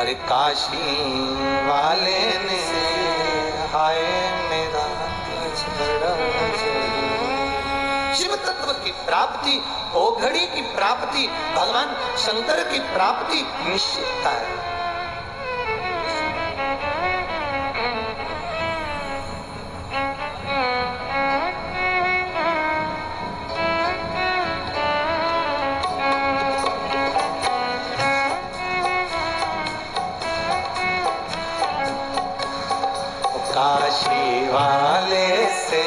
अरे काशी वाले ने हाय मेरा शिव तत्व की प्राप्ति, ओघड़ी की प्राप्ति, भगवान शंकर की प्राप्ति निश्चित है। काशी वाले से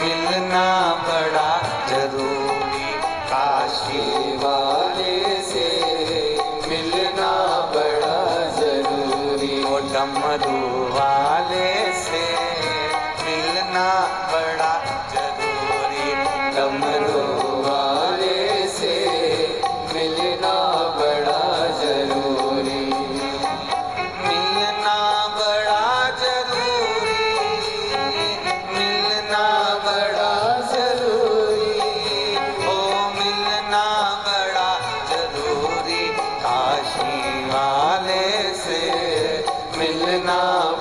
मिलना बड़ा जरूरी, काशी वाले से मिलना बड़ा जरूरी, वो डमरू वाले से मिलना बड़ा जरूरी, डमरू वाले से मिलना बड़ा जरूरी, मिलना बड़ा ना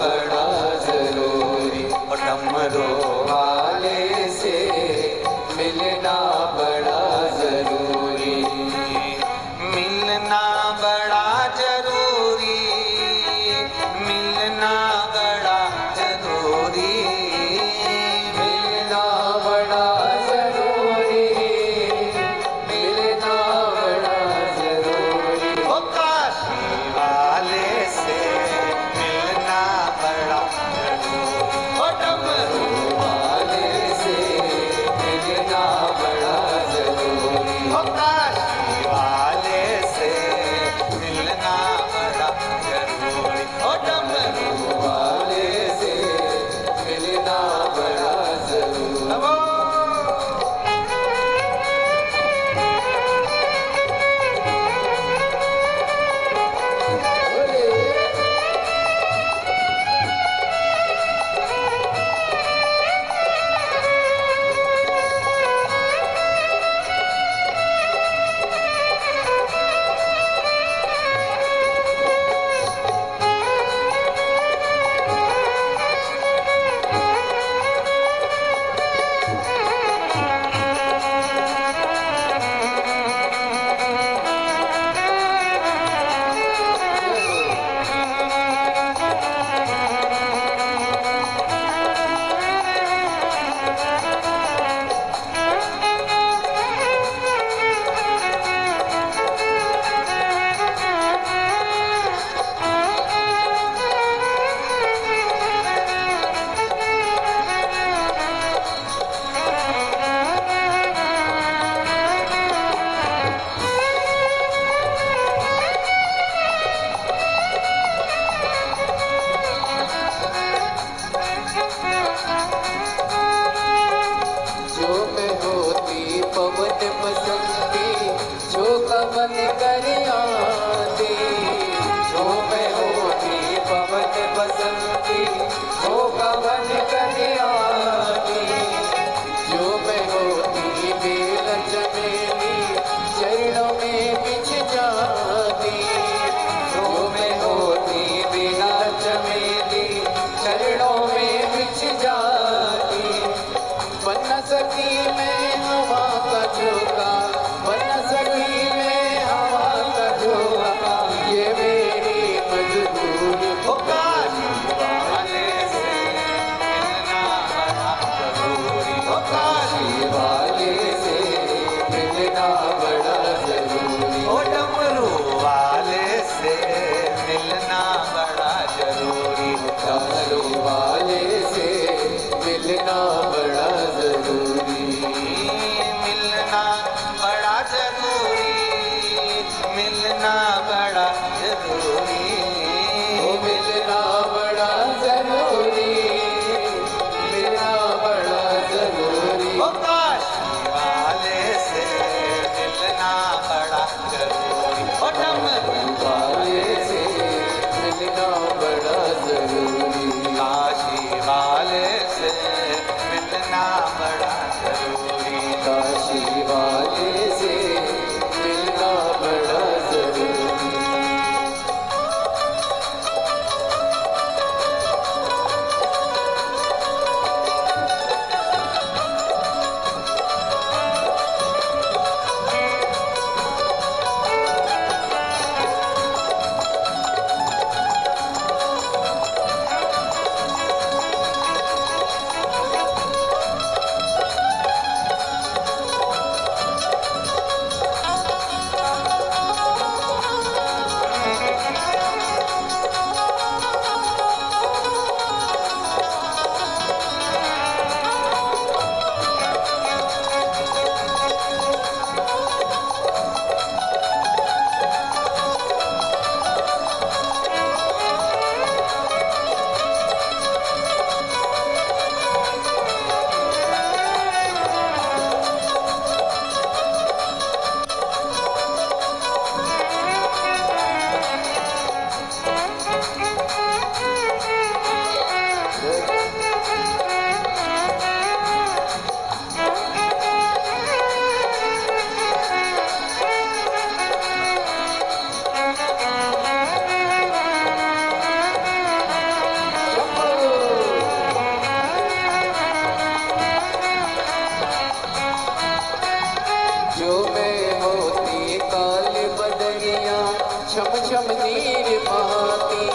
छम छम नीर बहती,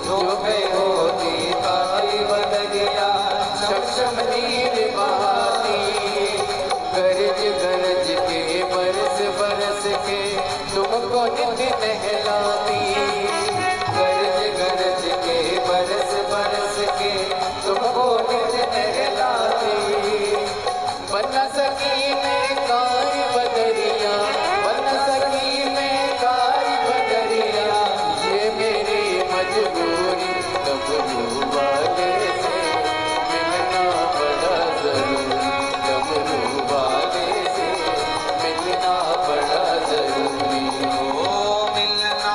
जो पे होती काली बदरिया, छम छम नीर बहती। गरज गरज के बरस बरस के तुमको नित नहलाती, गरज गरज के बरस बरस के तुमको नित नहलाती। बन सकी मैं कारी बदरिया, बन सकी मैं कारी बदरिया, ये मेरी मजबूरी डमरू वाले से मिलना बड़ा जरूरी, डमरू वाले से मिलना बड़ा जरूरी। ओ मिलना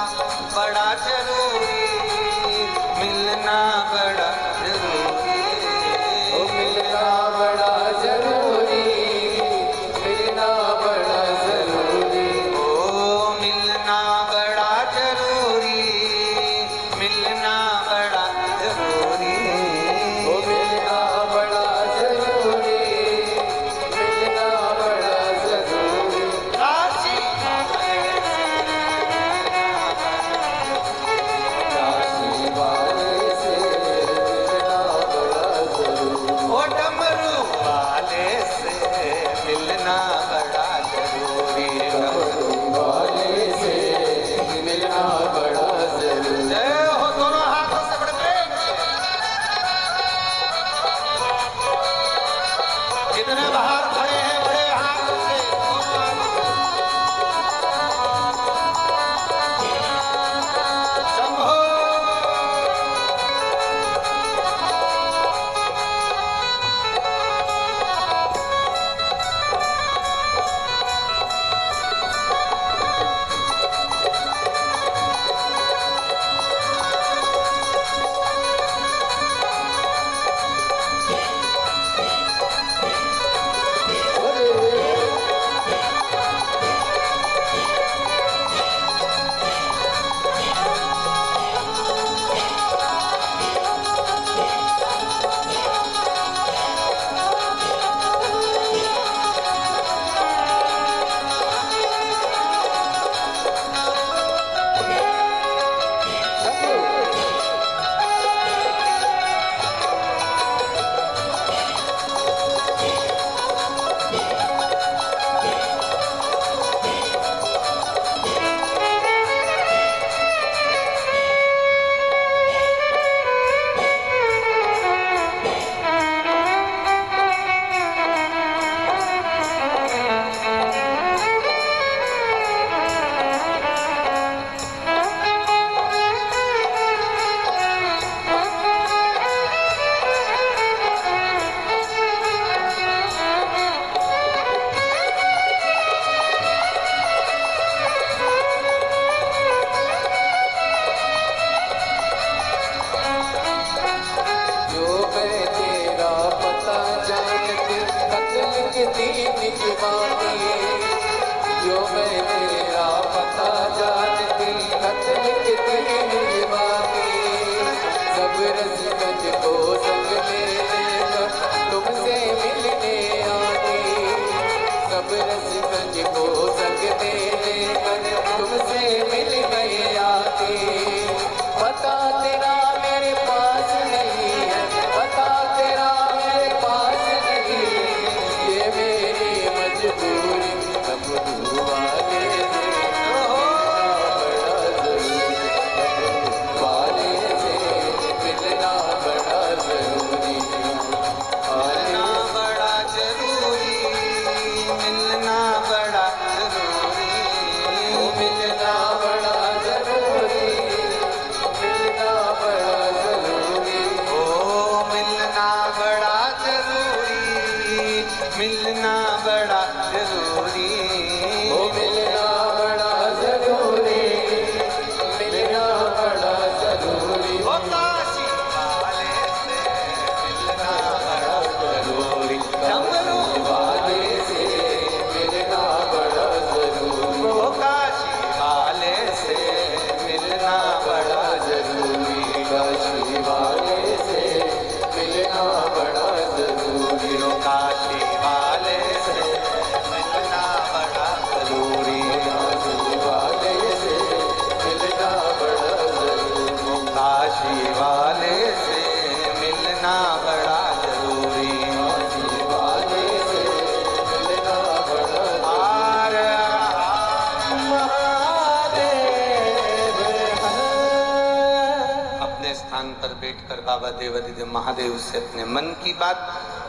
स्थान पर बैठकर बाबा देवाधिदेव महादेव से अपने मन की बात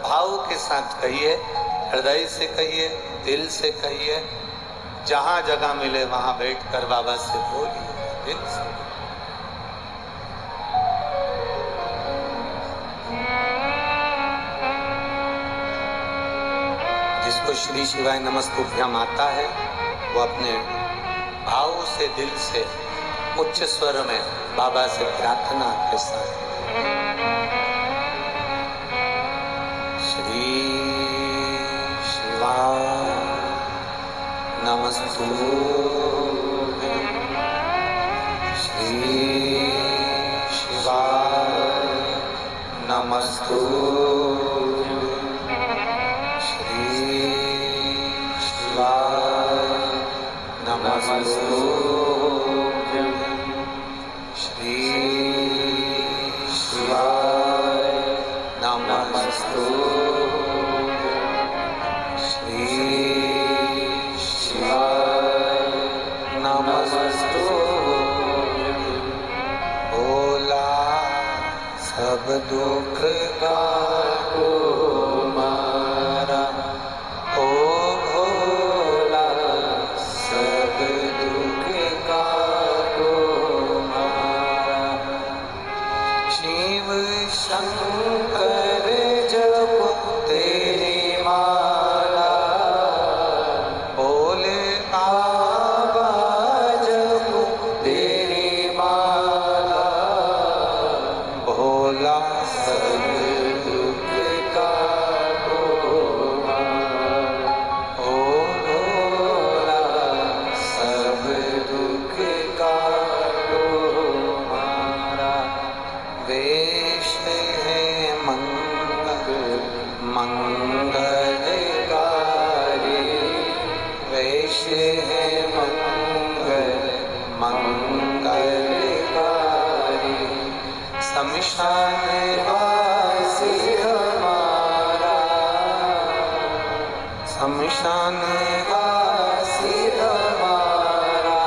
भाव के साथ कहिए, हृदय से कहिए, दिल से कहिए, जहां जगह मिले वहां बैठकर बाबा से बोलिए दिल से। जिसको श्री शिवाय नमस्तुभ्यम आता है वो अपने भाव से, दिल से, उच्च स्वर में बाबा से प्रार्थना के साथ श्री शिवाय नमस्तुभ्यं, श्री शिवाय नमस्तुभ्यं, श्री शिवाय नमस्तुभ्यं, श्री शिवाय नमस्तुभ्यं, श्री शिवाय नमस्तुभ्यं। भोला सब दुख का को मारा, ओ भोला सब दुख का को मारा। शिव शंकर जप तेरी माला, बोले बाबा जप तेरी माला, भोला सब दुख का को मारा, ओ भोला सब दुख का को मारा। वेश है मंगलकारी, वेश है मंगलकारी, शमशान वासी हमारा, शमशान वासी हमारा,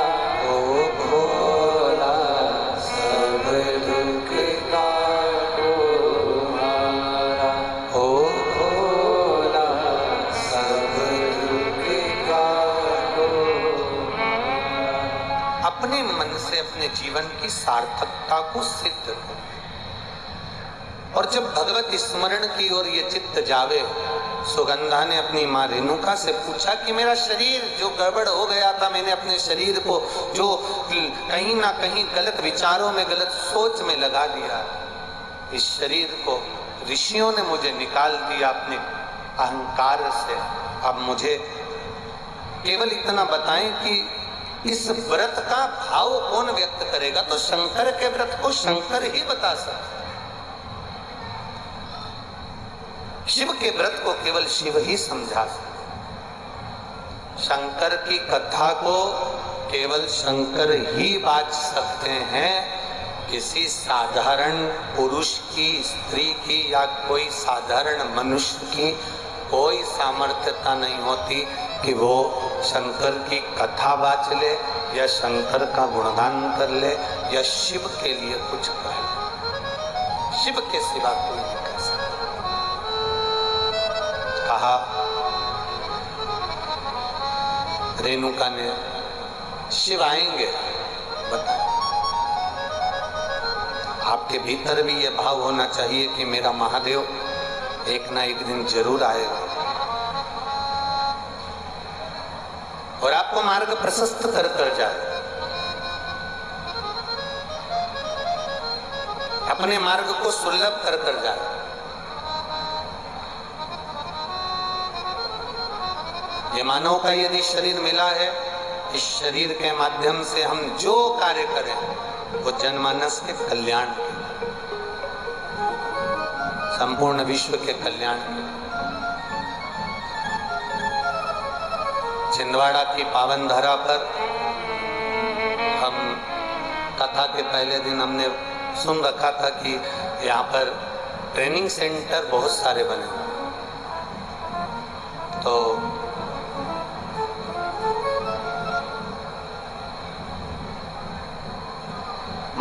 ओ भोला सब दुख का को मारा, ओ भोला सब दुख का को मारा। अपने मन से अपने जीवन की सार्थकता को सिद्ध करो। और जब भगवत स्मरण की ओर ये चित्त जावे, सुगंधा ने अपनी माँ रेणुका से पूछा कि मेरा शरीर जो गड़बड़ हो गया था, मैंने अपने शरीर को जो कहीं ना कहीं गलत विचारों में, गलत सोच में लगा दिया, इस शरीर को ऋषियों ने मुझे निकाल दिया अपने अहंकार से। अब मुझे केवल इतना बताएं कि इस व्रत का भाव कौन व्यक्त करेगा? तो शंकर के व्रत को शंकर ही बता सकते। शिव के व्रत को केवल शिव ही समझा सकते। शंकर की कथा को केवल शंकर ही बाज सकते हैं। किसी साधारण पुरुष की, स्त्री की या कोई साधारण मनुष्य की कोई सामर्थ्यता नहीं होती कि वो शंकर की कथा बाच ले या शंकर का गुणगान कर ले या शिव के लिए कुछ कहे। शिव के सिवा कोई नहीं कर सकता। कहा रेणुका ने, शिव आएंगे, बताए। आपके भीतर भी ये भाव होना चाहिए कि मेरा महादेव एक ना एक दिन जरूर आएगा और आपको मार्ग प्रशस्त कर कर जाए। अपने मार्ग को सुलभ कर कर जाए। ये मानव का यदि शरीर मिला है, इस शरीर के माध्यम से हम जो कार्य करें वो जनमानस के कल्याण के, संपूर्ण विश्व के कल्याण के। छिंदवाड़ा की पावन धरा पर हम कथा के पहले दिन हमने सुन रखा था कि यहाँ पर ट्रेनिंग सेंटर बहुत सारे बने। तो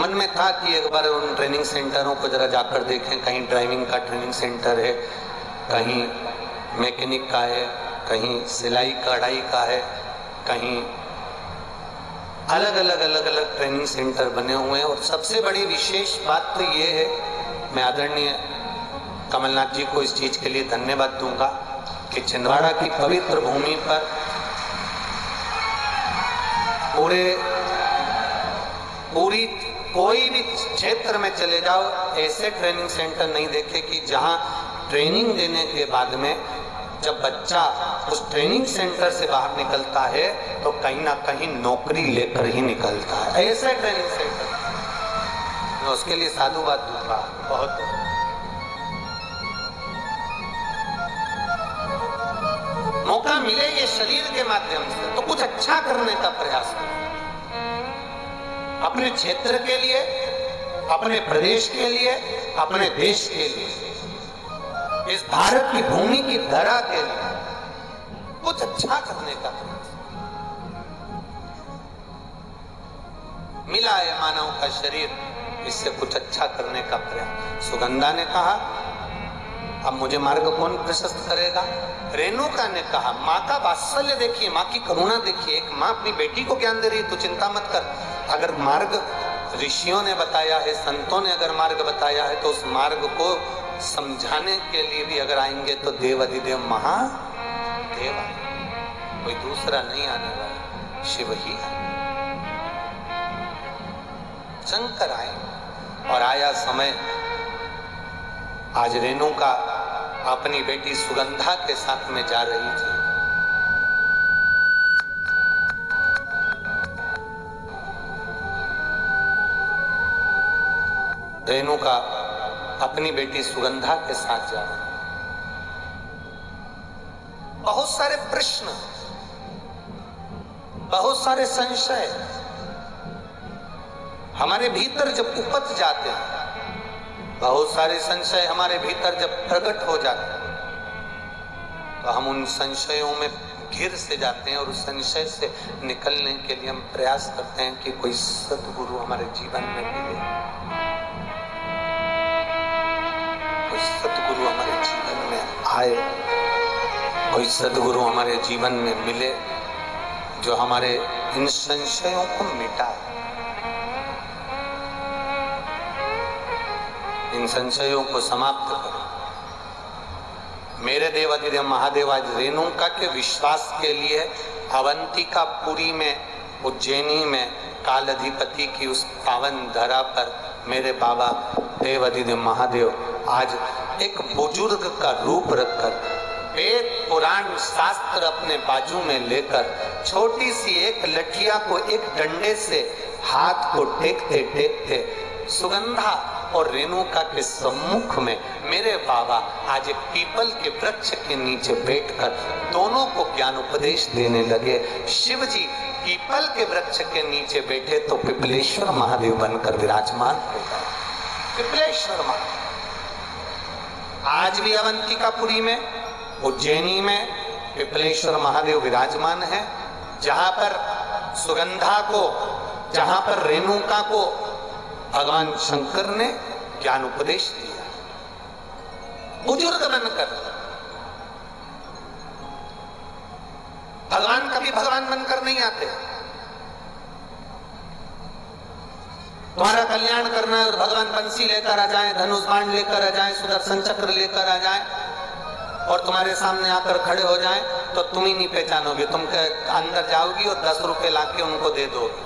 मन में था कि एक बार उन ट्रेनिंग सेंटरों को जरा जाकर देखें, कहीं ड्राइविंग का ट्रेनिंग सेंटर है, कहीं मैकेनिक का है, कहीं सिलाई कढ़ाई का है, कहीं अलग अलग ट्रेनिंग सेंटर बने हुए हैं। और सबसे बड़ी विशेष बात तो ये है, मैं आदरणीय कमलनाथ जी को इस चीज के लिए धन्यवाद दूंगा कि छिंदवाड़ा की पवित्र भूमि पर पूरी कोई भी क्षेत्र में चले जाओ, ऐसे ट्रेनिंग सेंटर नहीं देखे कि जहां ट्रेनिंग देने के बाद में जब बच्चा उस ट्रेनिंग सेंटर से बाहर निकलता है तो कहीं ना कहीं नौकरी लेकर ही निकलता है। ऐसे ट्रेनिंग सेंटर, मैं उसके लिए साधुवाद दूंगा। बहुत मौका मिले ये शरीर के माध्यम से तो कुछ अच्छा करने का प्रयास करें, अपने क्षेत्र के लिए, अपने प्रदेश के लिए, अपने देश के लिए, इस भारत की भूमि की धरा के लिए कुछ अच्छा करने का प्रयास। मिला है मानव का शरीर, इससे कुछ अच्छा करने का प्रयास। सुगंधा ने कहा अब मुझे मार्ग कौन प्रशस्त करेगा। रेणुका ने कहा माँ का वात्सल्य देखिए, माँ की करुणा देखिए। एक माँ अपनी बेटी को ज्ञान दे रही है, तो चिंता मत कर। अगर मार्ग ऋषियों ने बताया है, संतों ने अगर मार्ग बताया है, तो उस मार्ग को समझाने के लिए भी अगर आएंगे तो देव अधिदेव महादेव, कोई दूसरा नहीं आने वाला, शिव ही शंकर आए। और आया समय, आज रेणुका अपनी बेटी सुगंधा के साथ में जा रही थी। रेणुका अपनी बेटी सुगंधा के साथ जा रही। बहुत सारे प्रश्न, बहुत सारे संशय हमारे भीतर जब उपज जाते हैं, बहुत सारे संशय हमारे भीतर जब प्रकट हो जाते हैं, तो हम उन संशयों में घिर से जाते हैं और उस संशय से निकलने के लिए हम प्रयास करते हैं कि कोई सद्गुरु हमारे जीवन में मिले, कोई सद्गुरु हमारे जीवन में आए, कोई सद्गुरु हमारे जीवन में मिले जो हमारे इन संशयों को मिटाए, इन संशयों को समाप्त करे। मेरे देवाधिदेव महादेव आज रेणुका के विश्वास के लिए अवंतिकापुरी में, उज्जैनी में कालाधिपति की उस पावन धरा पर मेरे बाबा देवाधिदेव महादेव आज एक बुजुर्ग का रूप रखकर, वेद पुराण शास्त्र अपने बाजू में लेकर, छोटी सी एक लठिया को एक डंडे से हाथ को टेकते टेकते सुगंधा और रेणुका के सम्मुख में मेरे बाबा आज एक पीपल के वृक्ष के नीचे बैठकर दोनों को ज्ञान उपदेश देने लगे। शिव जी पीपल के वृक्ष के नीचे बैठे तो पिपलेश्वर महादेव बनकर विराजमान हो गए। पिपलेश्वर महादेव आज भी अवंतिकापुरी में, उज्जैनी में पिपलेश्वर महादेव विराजमान है, जहां पर सुगंधा को, जहां पर रेणुका को भगवान शंकर ने ज्ञान उपदेश दिया। बुजुर्ग बनकर भगवान कभी भगवान बनकर नहीं आते। तुम्हारा कल्याण करना है और भगवान बंसी लेकर आ जाए, धनुष बाण लेकर आ जाए, सुदर्शन चक्र लेकर आ जाए और तुम्हारे सामने आकर खड़े हो जाए, तो तुम ही नहीं पहचानोगे। तुम अंदर जाओगी और 10 रुपए लाके उनको दे दोगे,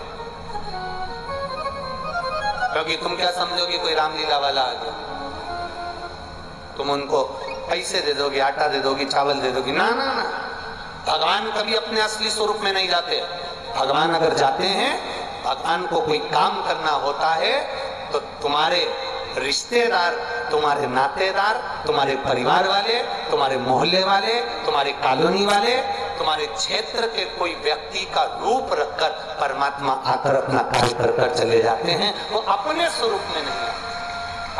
क्योंकि तुम क्या समझोगे कोई रामलीला वाला आ गया। तुम उनको पैसे दे दोगे, आटा दे दोगी, चावल दे दोगी। ना ना ना, भगवान कभी अपने असली स्वरूप में नहीं जाते। भगवान अगर जाते हैं, भगवान को कोई काम करना होता है तो तुम्हारे रिश्तेदार, तुम्हारे नातेदार, तुम्हारे परिवार वाले, तुम्हारे मोहल्ले वाले, तुम्हारे कॉलोनी वाले, तुम्हारे क्षेत्र के कोई व्यक्ति का रूप रखकर परमात्मा आकर अपना कार्य कर चले जाते हैं। वो अपने स्वरूप में नहीं,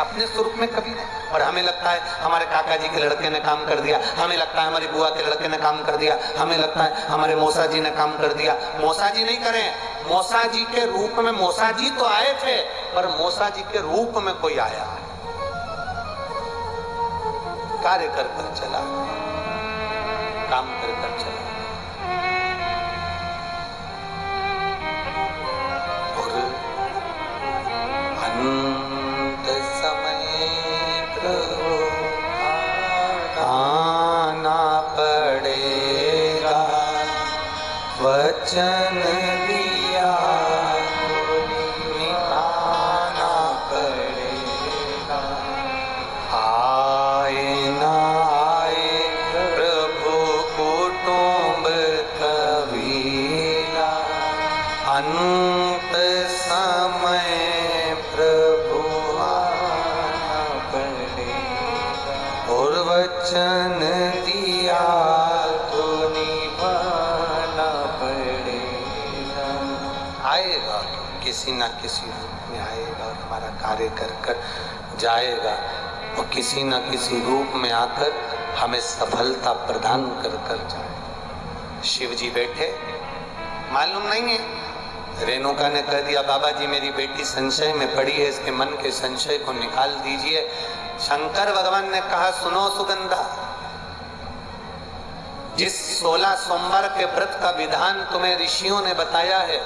अपने स्वरूप में कभी नहीं। और हमें लगता है हमारे काका जी के लड़के ने काम कर दिया, हमें लगता है हमारी बुआ के लड़के ने काम कर दिया, हमें लगता है हमारे मौसा जी ने काम कर दिया। मौसा जी नहीं करें, मौसा जी के रूप में, मौसा जी तो आए थे पर मौसा जी के रूप में कोई आया है, कार्य कर कर चला, काम कर कर चला। और अंत समय प्रभु आना पड़ेगा, वचन दिया निभाना पड़ेगा। आए ना आए प्रभु कुटुंब कबीला, अंत समय प्रभु आना पड़ेगा, और वचन दिया तो निभाना पड़ेगा। आएगा, किसी ना किसी रूप में आएगा और हमारा कार्य कर कर जाएगा, और किसी ना किसी रूप में आकर हमें सफलता प्रदान कर कर जाए। शिव जी बैठे, मालूम नहीं है, रेणुका ने कह दिया बाबा जी मेरी बेटी संशय में पड़ी है, इसके मन के संशय को निकाल दीजिए। शंकर भगवान ने कहा सुनो सुगंधा, जिस 16 सोमवार के व्रत का विधान तुम्हें ऋषियों ने बताया है,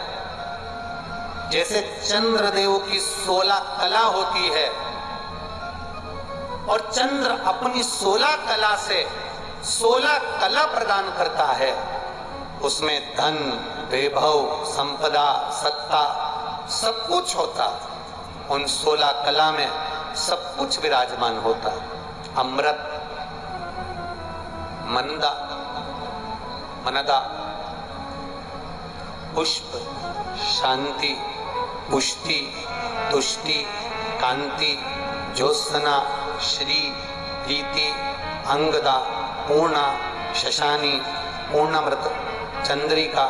जैसे चंद्रदेव की 16 कला होती है और चंद्र अपनी 16 कला से 16 कला प्रदान करता है, उसमें धन, वैभव, संपदा, सत्ता सब कुछ होता। उन 16 कला में सब कुछ विराजमान होता। अमृत, मंदा, मनदा, पुष्प, शांति, पुष्टि, तुष्टि, कांति, ज्योत्सना, श्री, प्रीति, अंगदा, पूर्णा, शशानी, पूर्णामृत, चंद्रिका,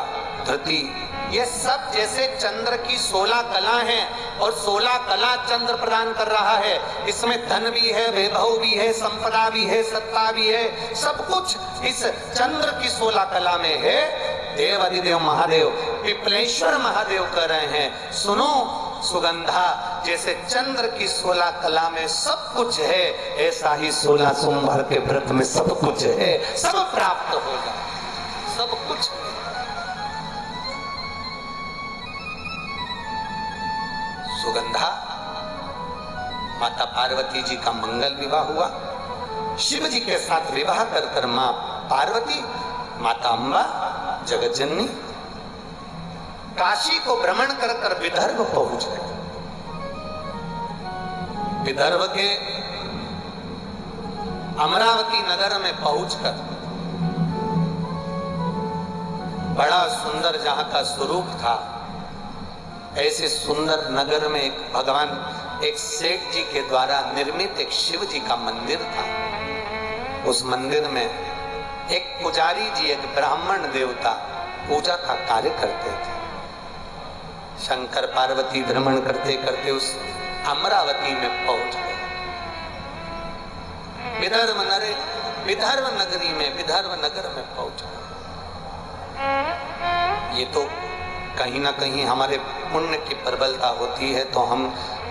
धृति, ये सब जैसे चंद्र की 16 कला हैं और 16 कला चंद्र प्रदान कर रहा है। इसमें धन भी है, वैभव भी है, संपदा भी है, सत्ता भी है, सब कुछ इस चंद्र की 16 कला में है। देव अधिदेव महादेव पिपलेश्वर महादेव कह रहे हैं सुनो सुगंधा, जैसे चंद्र की 16 कला में सब कुछ है, ऐसा ही 16 सोमवार के व्रत में सब कुछ है, सब प्राप्त होगा, सब कुछ। सुगंधा, माता पार्वती जी का मंगल विवाह हुआ, शिव जी के साथ विवाह कर कर मां पार्वती, माता अंबा, जगत जननी काशी को भ्रमण कर कर विदर्भ पहुंच गए। विदर्भ के अमरावती नगर में पहुंचकर बड़ा सुंदर जहां का स्वरूप था, ऐसे सुंदर नगर में एक भगवान, एक सेठ जी के द्वारा निर्मित एक शिव जी का मंदिर था। उस मंदिर में एक पुजारी जी, एक ब्राह्मण देवता पूजा का कार्य करते थे। शंकर पार्वती भ्रमण करते करते उस अमरावती में पहुंच गए। विदर्भ नगरी में, विदर्भ नगर में पहुंच गए। ये तो कहीं ना कहीं हमारे पुण्य की प्रबलता होती है तो हम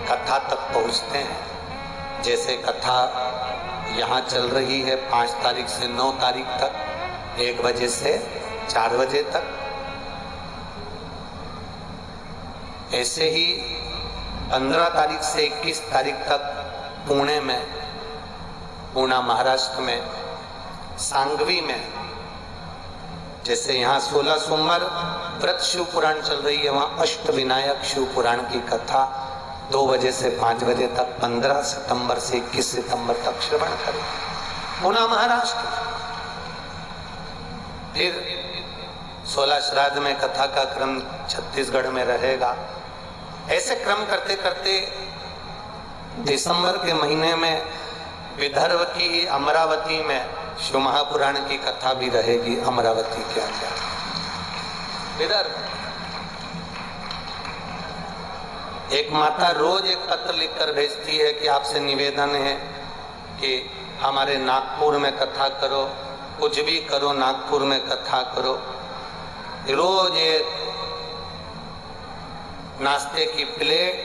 कथा तक पहुंचते हैं। जैसे कथा यहाँ चल रही है 5 तारीख से 9 तारीख तक, 1 बजे से 4 बजे तक, ऐसे ही 15 तारीख से 21 तारीख तक पुणे में, पूना महाराष्ट्र में, सांगवी में, जैसे यहाँ 16 सोमवार व्रत शिव पुराण चल रही है, वहाँ अष्टविनायक शिव पुराण की कथा 2 बजे से 5 बजे तक 15 सितंबर से 21 सितंबर तक श्रवण करें, पूना महाराष्ट्र। फिर 16 श्राद्ध में कथा का क्रम छत्तीसगढ़ में रहेगा। ऐसे क्रम करते करते दिसंबर के महीने में विदर्भ की अमरावती में शिव महापुराण की कथा भी रहेगी। अमरावती के अंदर विदर्भ एक माता रोज एक पत्र लिखकर भेजती है कि आपसे निवेदन है कि हमारे नागपुर में कथा करो, कुछ भी करो नागपुर में कथा करो। रोज ये नाश्ते की प्लेट,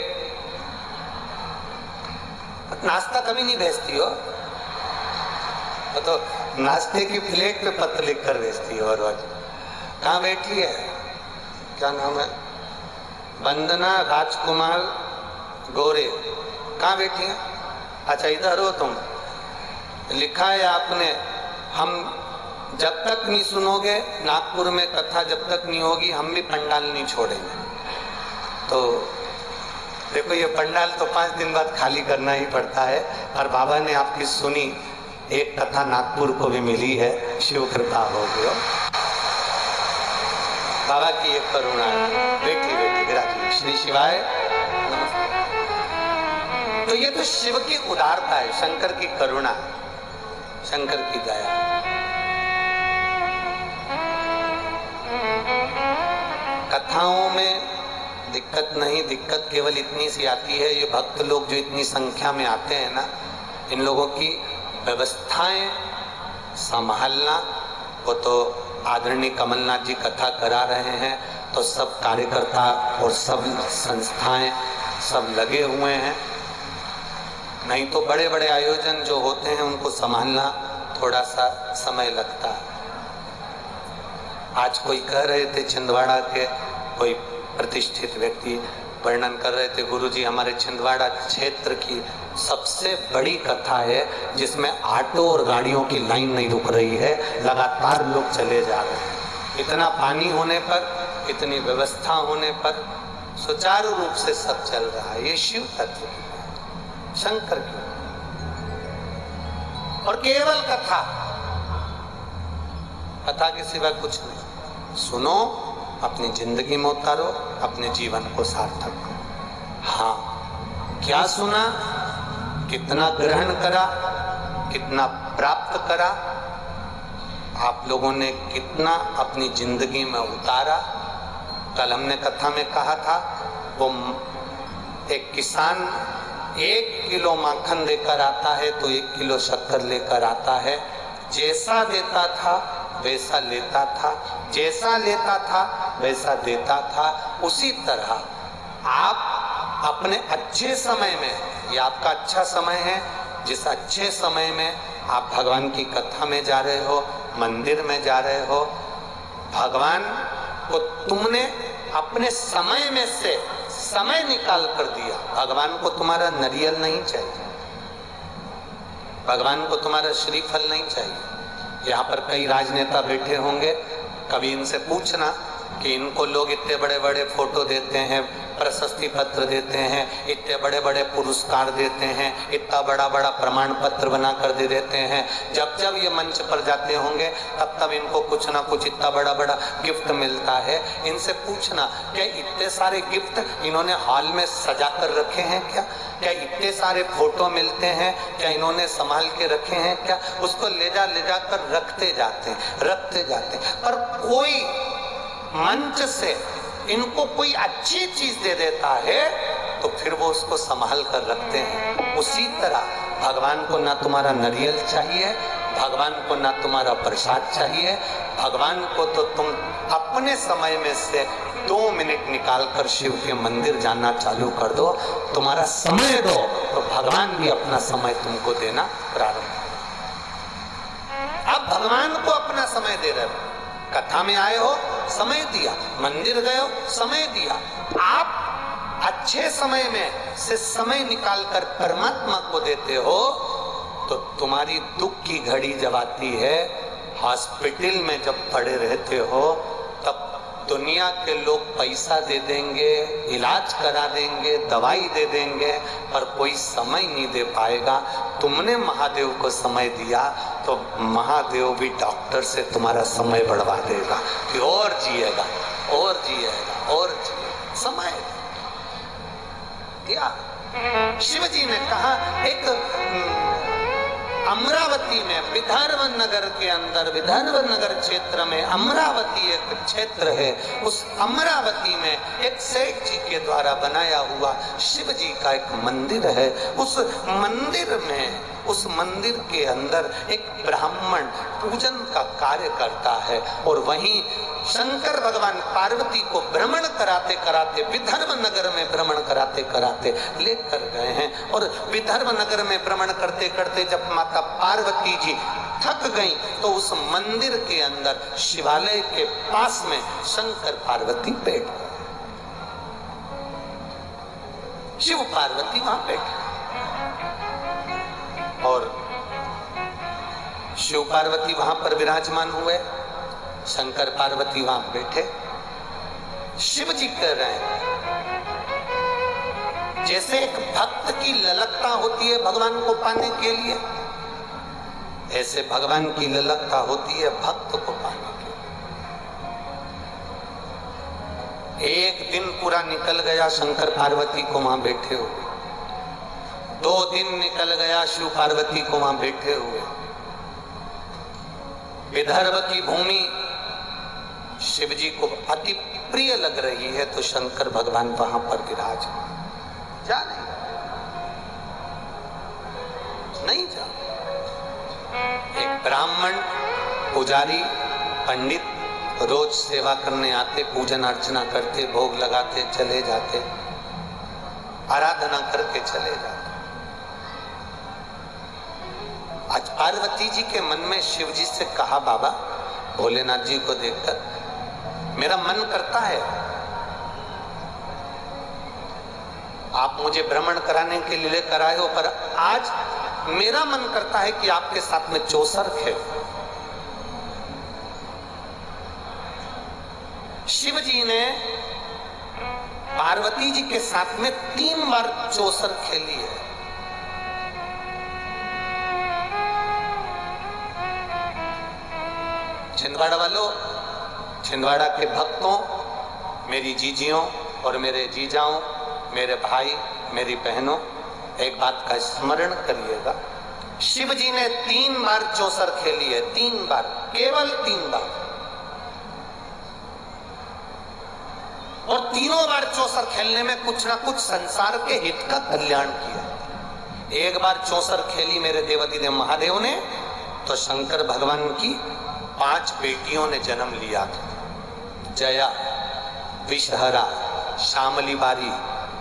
नाश्ता कभी नहीं भेजती हो तो नाश्ते की प्लेट पे पत्र लिख कर भेजती हो रोज। कहाँ बैठी है, क्या नाम है, वंदना राजकुमार गोरे, कहाँ बैठी है? अच्छा इधर हो तुम। लिखा है आपने, हम जब तक नहीं सुनोगे नागपुर में कथा, जब तक नहीं होगी हम भी पंडाल नहीं छोड़ेंगे। तो देखो ये पंडाल तो 5 दिन बाद खाली करना ही पड़ता है, और बाबा ने आपकी सुनी, एक कथा नागपुर को भी मिली है, शिव कृपा हो गयो। बाबा की एक करुणा है। बेटी बेटी विराजी श्री शिवाय। तो ये तो शिव की उदारता है, शंकर की करुणा, शंकर की दया। कथाओं में दिक्कत नहीं, दिक्कत केवल इतनी सी आती है, ये भक्त लोग जो इतनी संख्या में आते हैं ना, इन लोगों की व्यवस्थाएं संभालना। वो तो आदरणीय कमलनाथ जी कथा करा रहे हैं, तो सब कार्यकर्ता और सब संस्थाएं सब लगे हुए हैं। नहीं तो बड़े बड़े आयोजन जो होते हैं उनको संभालना थोड़ा सा समय लगता है। आज कोई कह रहे थे, छिंदवाड़ा के कोई प्रतिष्ठित व्यक्ति वर्णन कर रहे थे, गुरुजी हमारे छिंदवाड़ा क्षेत्र की सबसे बड़ी कथा है जिसमें ऑटो और गाड़ियों की लाइन नहीं रुक रही है, लगातार लोग चले जा रहे हैं। इतना पानी होने पर, इतनी व्यवस्था होने पर सुचारू रूप से सब चल रहा है। ये शिव तत्व की बात, शंकर की। और केवल कथा, कथा के सिवा कुछ नहीं। सुनो, अपनी जिंदगी में उतारो, अपने जीवन को सार्थक करो। हाँ, क्या सुना, कितना ग्रहण करा, कितना प्राप्त करा, आप लोगों ने कितना अपनी जिंदगी में उतारा। कल हमने कथा में कहा था, वो एक किसान 1 किलो माखन लेकर आता है तो 1 किलो शक्कर लेकर आता है। जैसा देता था वैसा लेता था, जैसा लेता था वैसा देता था। उसी तरह आप अपने अच्छे समय में, ये आपका अच्छा समय है, जिस अच्छे समय में आप भगवान की कथा में जा रहे हो, मंदिर में जा रहे हो, भगवान को तुमने अपने समय में से समय निकाल कर दिया। भगवान को तुम्हारा नारियल नहीं चाहिए, भगवान को तुम्हारा श्रीफल नहीं चाहिए। यहाँ पर कई राजनेता बैठे होंगे, कभी इनसे पूछना कि इनको लोग इतने बड़े बड़े फोटो देते हैं, प्रशस्ति पत्र देते हैं, इतने बड़े बड़े पुरस्कार देते हैं, इतना बड़ा बड़ा प्रमाण पत्र बना कर दे देते हैं। जब जब ये मंच पर जाते होंगे तब तब इनको कुछ ना कुछ इतना बड़ा बड़ा गिफ्ट मिलता है। इनसे पूछना, क्या इतने सारे गिफ्ट इन्होंने हॉल में सजा कर रखे हैं क्या? क्या इतने सारे फोटो मिलते हैं, क्या इन्होंने संभाल के रखे हैं क्या? उसको ले जा कर रखते जाते हैं। पर कोई मंच से इनको कोई अच्छी चीज दे देता है तो फिर वो उसको संभाल कर रखते हैं। उसी तरह भगवान को ना तुम्हारा नारियल चाहिए, भगवान को ना तुम्हारा प्रसाद चाहिए, भगवान को तो तुम अपने समय में से 2 मिनट निकाल कर शिव के मंदिर जाना चालू कर दो। तुम्हारा समय दो तो भगवान भी अपना समय तुमको देना प्रारंभ। अब भगवान को अपना समय दे रहे हो, कथा में आए हो, समय दिया, मंदिर गए हो, समय दिया। आप अच्छे समय में से समय निकालकर परमात्मा को देते हो तो तुम्हारी दुख की घड़ी जब आती है, हॉस्पिटल में जब पड़े रहते हो, तब दुनिया के लोग पैसा दे देंगे, इलाज करा देंगे, दवाई दे देंगे, पर कोई समय नहीं दे पाएगा। तुमने महादेव को समय दिया तो महादेव भी डॉक्टर से तुम्हारा समय बढ़वा देगा कि और जिएगा और जिएगा और जिएगा। समय दिया। शिव जी ने कहा, एक अमरावती में, विदर्भ नगर के अंदर, विदर्भ नगर क्षेत्र में अमरावती एक क्षेत्र है, उस अमरावती में एक सेठ जी के द्वारा बनाया हुआ शिव जी का एक मंदिर है। उस मंदिर में, उस मंदिर के अंदर एक ब्राह्मण पूजन का कार्य करता है। और वहीं शंकर भगवान पार्वती को भ्रमण कराते कराते, विदर्भ नगर में भ्रमण कराते कराते लेकर गए हैं। और विदर्भ नगर में भ्रमण करते करते जब माता पार्वती जी थक गई तो उस मंदिर के अंदर शिवालय के पास में शंकर पार्वती बैठ गए। शिव पार्वती वहां बैठे और शिव पार्वती वहां पर विराजमान हुए, शंकर पार्वती वहां बैठे। शिव जी कह रहे हैं जैसे एक भक्त की ललकता होती है भगवान को पाने के लिए, ऐसे भगवान की ललकता होती है भक्त को पाने के लिए। एक दिन पूरा निकल गया शंकर पार्वती को वहां बैठे हुए, 2 दिन निकल गया शिव पार्वती को वहां बैठे हुए। विदर्भ की भूमि शिव जी को अति प्रिय लग रही है तो शंकर भगवान वहां पर विराज जा नहीं जा। एक ब्राह्मण पुजारी पंडित रोज सेवा करने आते, पूजन अर्चना करते, भोग लगाते, चले जाते, आराधना करके चले जाते। आज पार्वती जी के मन में शिव जी से कहा, बाबा भोलेनाथ जी को देखकर मेरा मन करता है आप मुझे भ्रमण कराने के लिए लेकर आए हो, पर आज मेरा मन करता है कि आपके साथ में चौसर खेलो। शिव जी ने पार्वती जी के साथ में 3 बार चौसर खेली है। छिंदवाड़ा वालों, छिंदवाड़ा के भक्तों, मेरी जीजियों और मेरे जीजाओं, मेरे भाई, मेरी बहनों, एक बात का स्मरण करिएगा। शिव जी ने 3 बार चौसर खेली है, 3 बार, केवल 3 बार। और तीनों बार चौसर खेलने में कुछ ना कुछ संसार के हित का कल्याण किया। एक बार चौसर खेली मेरे देवाधिदेव महादेव ने तो शंकर भगवान की 5 बेटियों ने जन्म लिया था। जया, विषहरा, शामली बारी,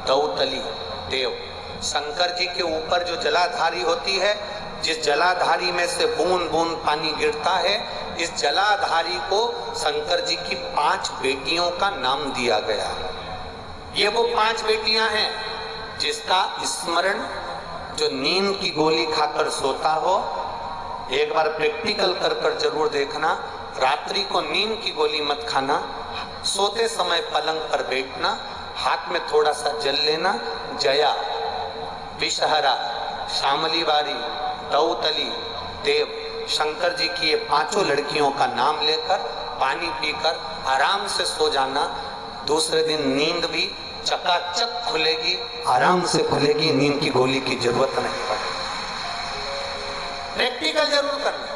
दौतली, देव। शंकर जी के ऊपर जो जलाधारी होती है, जिस जलाधारी में से बूंद बूंद पानी गिरता है, इस जलाधारी को शंकर जी की 5 बेटियों का नाम दिया गया। ये वो 5 बेटियां हैं जिसका स्मरण जो नींद की गोली खाकर सोता हो, एक बार प्रैक्टिकल कर कर जरूर देखना। रात्रि को नींद की गोली मत खाना, सोते समय पलंग पर बैठना, हाथ में थोड़ा सा जल लेना। जया, विषहरा, शामली बारी, दौतली, देव, शंकर जी की ये 5 लड़कियों का नाम लेकर पानी पीकर आराम से सो जाना। दूसरे दिन नींद भी चकाचक खुलेगी, आराम से खुलेगी, नींद की गोली की जरूरत नहीं पड़ेगी। प्रैक्टिकल जरूर करना,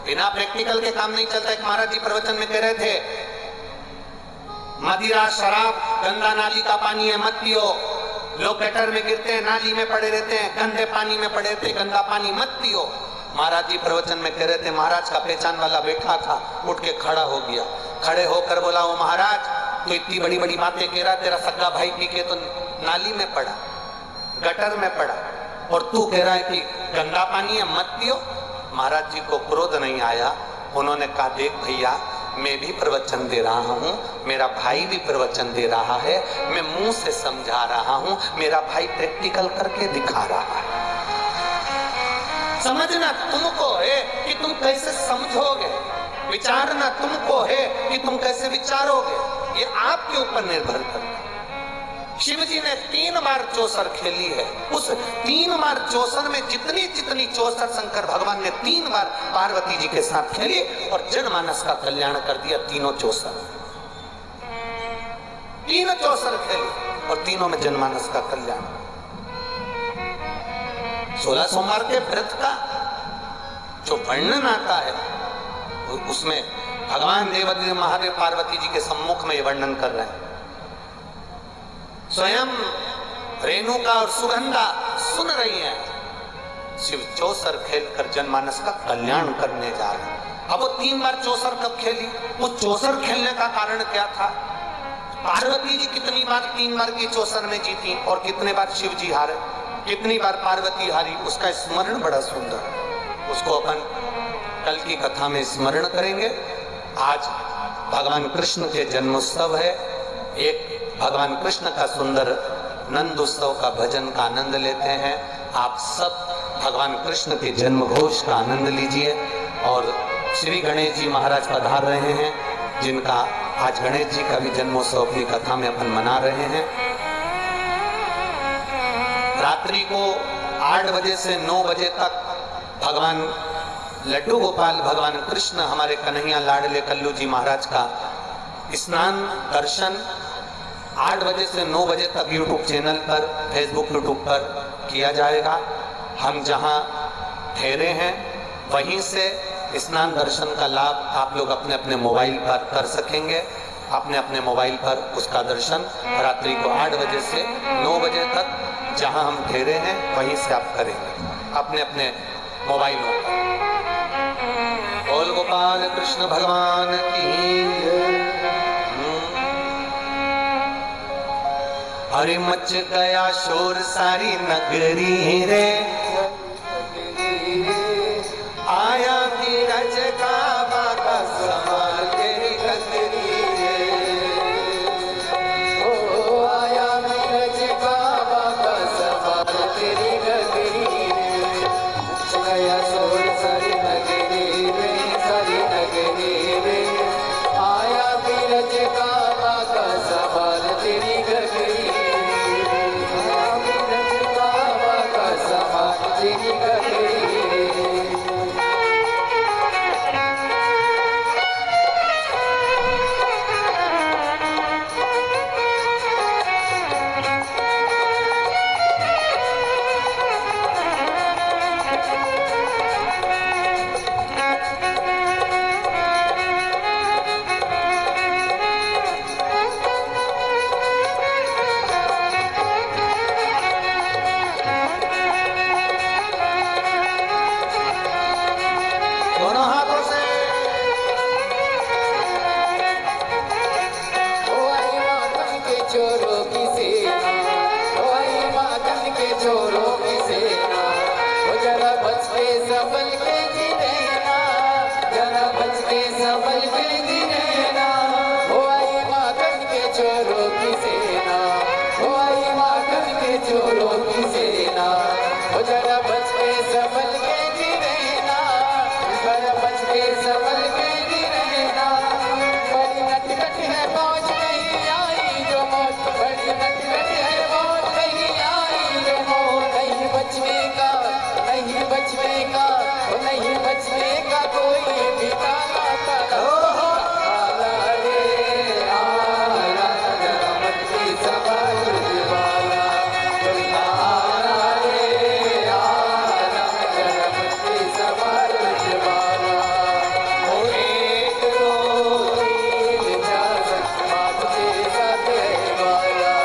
बिना प्रैक्टिकल के काम नहीं चलता। एक महाराज जी प्रवचन में कह रहे थे, मदिरा, शराब, गंदा नाली का पानी है, मत पियो। लोग गटर में गिरते हैं, नाली में पड़े रहते हैं, गंदे पानी में पड़े रहते हैं, गंदा पानी मत पियो। महाराज जी प्रवचन में कह रहे थे, महाराज का पहचान वाला बैठा था, उठ के खड़ा हो गया। खड़े होकर बोला, ओ महाराज, तो इतनी बड़ी बड़ी बातें कह रहा, तेरा सगा भाई पी के तो नाली में पड़ा, गटर में पड़ा, और तू कह रहा है कि गंदा पानी है, मत पियो। महाराज जी को क्रोध नहीं आया, उन्होंने कहा, देख भैया, मैं भी प्रवचन दे रहा हूँ, मेरा भाई भी प्रवचन दे रहा है, मैं मुंह से समझा रहा हूँ, मेरा भाई प्रैक्टिकल करके दिखा रहा है। समझना तुमको है कि तुम कैसे समझोगे, विचारना तुमको है कि तुम कैसे विचारोगे, ये आपके ऊपर निर्भर करता है। शिव जी ने 3 बार चौसर खेली है। उस 3 बार चौसर में जितनी जितनी चौसर शंकर भगवान ने 3 बार पार्वती जी के साथ खेली और जनमानस का कल्याण कर दिया। तीनों चौसर 3 चौसर खेली और तीनों में जनमानस का कल्याण। 16 सोमवार के व्रत का जो वर्णन आता है उसमें भगवान देवाधिदेव महादेव पार्वती जी के सम्मुख में ये वर्णन कर रहे हैं। स्वयं रेणुका और सुगंधा सुन रही हैं। शिव चौसर खेलकर जनमानस का कल्याण करने जा रहे हैं। अब वो 3 बार चौसर कब खेली? वो चौसर खेलने का कारण क्या था? पार्वती जी कितनी बार 3 बार की चौसर में जीती और कितने बार शिव जी हारे, कितनी बार पार्वती हारी, उसका स्मरण बड़ा सुंदर। उसको अपन कल की कथा में स्मरण करेंगे। आज भगवान कृष्ण के जन्मोत्सव है। एक भगवान कृष्ण का सुंदर नंद उत्सव का भजन का आनंद लेते हैं। आप सब भगवान कृष्ण के जन्म घोष का आनंद लीजिए। और श्री गणेश जी महाराज पधार रहे हैं, जिनका आज गणेश जी का भी जन्मोत्सव अपनी कथा में अपन मना रहे हैं। रात्रि को 8 बजे से 9 बजे तक भगवान लड्डू गोपाल भगवान कृष्ण हमारे कन्हैया लाडले कल्लू जी महाराज का स्नान दर्शन 8 बजे से 9 बजे तक यूट्यूब चैनल पर, फेसबुक यूट्यूब पर किया जाएगा। हम जहां ठहरे हैं वहीं से स्नान दर्शन का लाभ आप लोग अपने अपने मोबाइल पर कर सकेंगे। अपने अपने मोबाइल पर उसका दर्शन रात्रि को 8 बजे से 9 बजे तक जहां हम ठहरे हैं वहीं से आप करेंगे अपने अपने मोबाइलों पर। बोल गोपाल कृष्ण भगवान की। अरे मच गया शोर सारी नगरी रे, आया धीरज का बाका सवाल तेरी गगरी रे। ओ आया धीरज का बाका सवाल तेरी गगरी रे। गया शोर सारी नगरी रे, सारी नगरी रे। आया धीरज का बाका सवाल तेरी गगरी रे। धीरज का बाका सवाल तेरी गगरी रे। दोनों हाथों से ओ आई माखन के चोरों की सेना, ओ आई माखन के चोरों की सेना। ओ जरा बच के संभल के जी रहना, जरा बच के संभल के जी रहना। ओ आई माखन के चोरों की सेना, ओ आई माखन के चोरों की सेना। ओ जरा बच के संभल के जी रहना, जरा बच के संभल के जी रहना। बड़ी नटखट है मौज नहीं आई जो मौज, बड़ी नटखट है मौज नहीं आई जो मौज। नहीं बचने का, नहीं बचने का, ओ नहीं बचने का कोई भी ताला ताला ताला रे आला। जरा मत की सवाल वाला आला रे आला। जरा मत की सवाल वाला। ओ एक दो तीन चार पाँच छः सात वाला।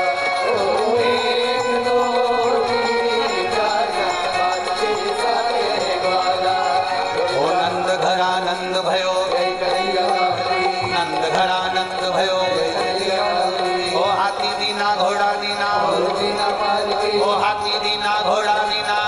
ओ एक दो तीन चार पाँच छः सात वाला। ओ नंद घरानंद भयो, जय कन्हैया नंद घरानंद भयो। ओ हाथी दीना घोड़ा दीना, जीना पाल के, ओ हाथी दीना घोड़ा दीना।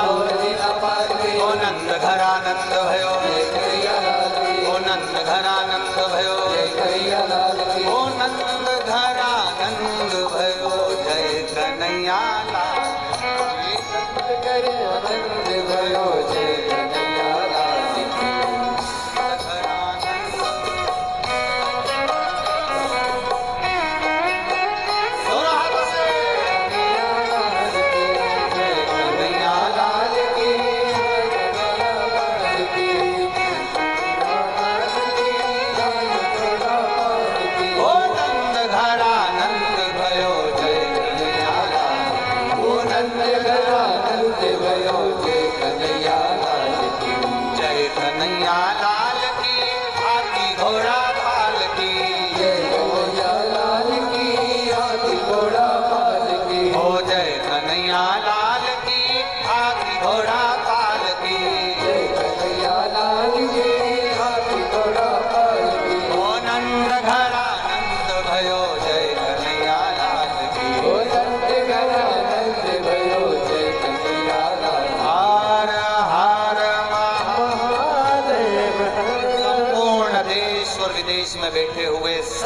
जीना पाल के। ओ नंद घरानंद भयो, कन्हैया लाल की, ओ नंद घरानंद भयो। कन्हैया लाल की। ओ नंद घरानंद भयो, जय कन्हैया लाल की। कर आनंद भयो जय कन्हैया लाल की। दोनों हाथों से कन्हैया लाल की। ओ नंद घरानंद भयो, जय कन्हैया लाल। ओ नंद आनंद भयो जय कन्हैया लाल की। जय कन्हैया लाल की। हाथी घोड़ा पाल की। जय कन्हैया लाल की, हाथी घोड़ा पाल की। ओ जय कन्हैया लाल की। हाथी घोड़ा पाल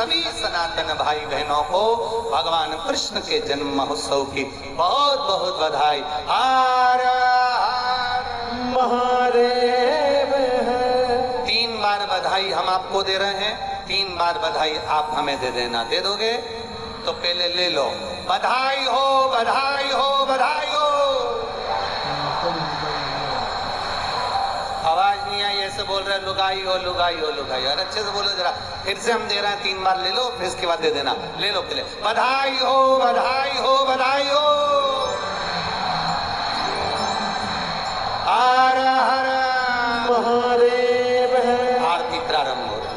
सभी सनातन भाई बहनों को भगवान कृष्ण के जन्म महोत्सव की बहुत बहुत बधाई। हर हर महादेव है। 3 बार बधाई हम आपको दे रहे हैं, 3 बार बधाई आप हमें दे देना। दे दोगे तो पहले ले लो। बधाई हो, बधाई हो, बधाई हो। आवाज नहीं आई, ऐसे बोल रहे लुगाई हो, लुगाई हो, लुगाई हो। और अच्छे से बोलो जरा। फिर से हम दे रहे हैं, 3 बार ले लो, फिर इसके बाद दे देना। ले लो पहले। बधाई हो, बधाई हो, बधाई हो। हर हर महादेव है। आरती प्रारंभ हो रही।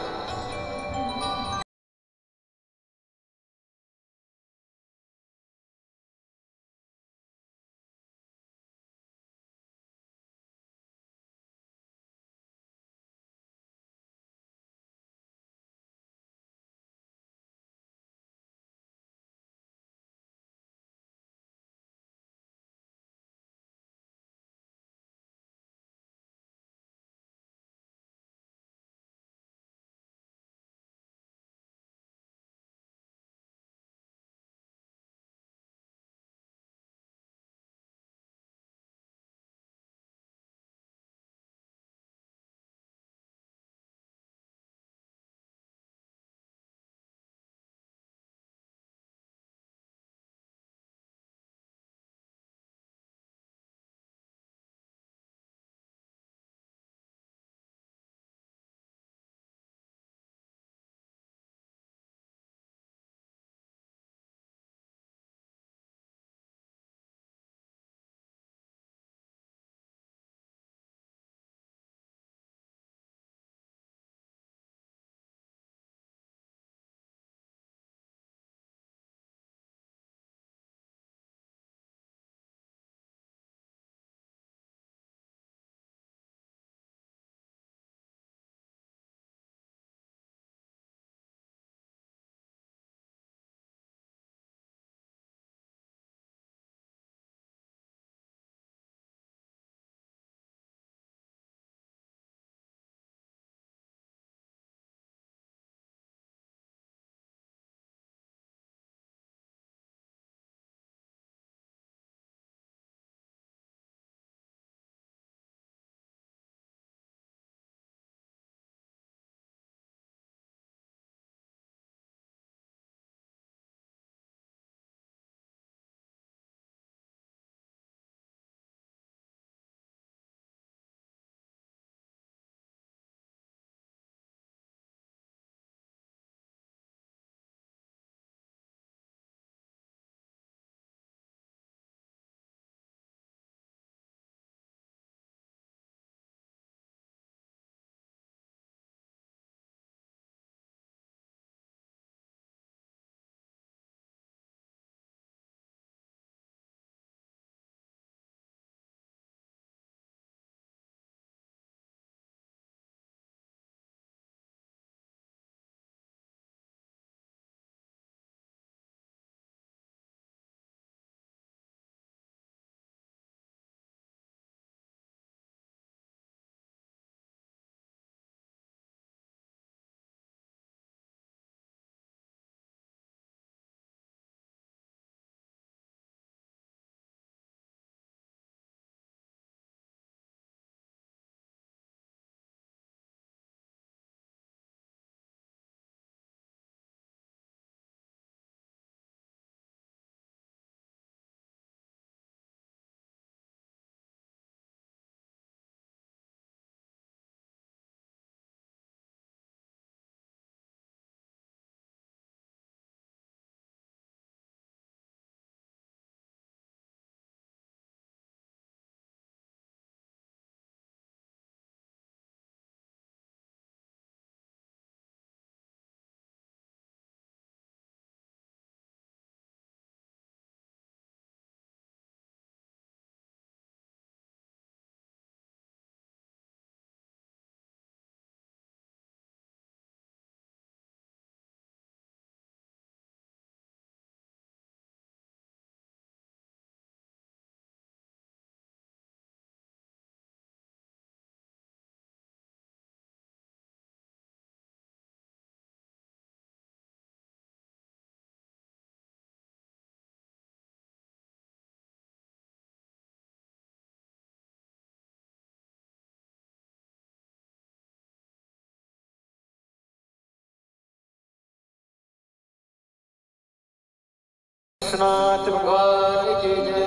विश्वनाथ भगवान की जय,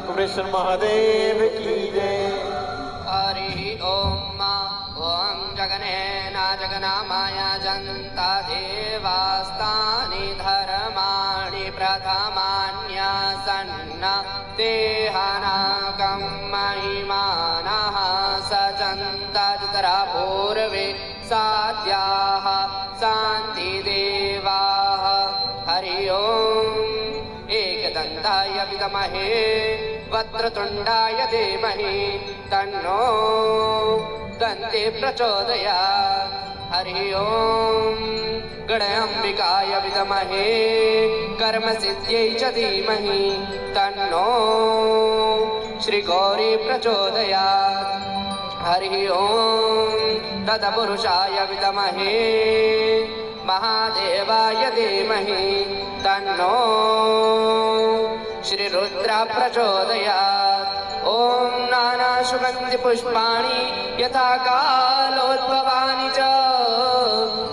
कृष्ण महादेव की जय। हरि ओम ओम जगनेन जगन्नामाय जन्ता देवास्तानि धर्माणि प्रथमान्यसन्न तेहानाकं महिमानः सजन्ता पूर्वे साध्याः शान्तिदेवाः। हरि ओम एकदन्ताय विद्महे वक्रतुण्डाय धीमहि तन्नो दन्ते प्रचोदयात्। हरि ओम गणाम्बिकाय विद्महे कर्मसिद्ध्यै च धीमहि तन्नो श्रीगौरी प्रचोदयात्। हरि ओम तत्पुरुषाय विद्महे महादेवाय धीमहि तन्नो श्रीरुद्र प्रचोदयात्। ओम नाना सुगंधि पुष्पाणि यथा कालोद्भवानि च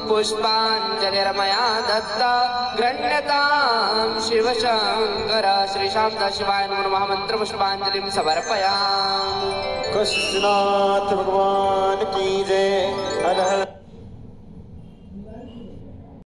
पुष्पाञ्जलिर्मया दत्ता गृह्णतां शिवशंकर। श्री शारदा शिवाय नमो नमः मंत्र पुष्पांजलिं समर्पयामि। कृष्णनाथ भगवान की जय। हर हर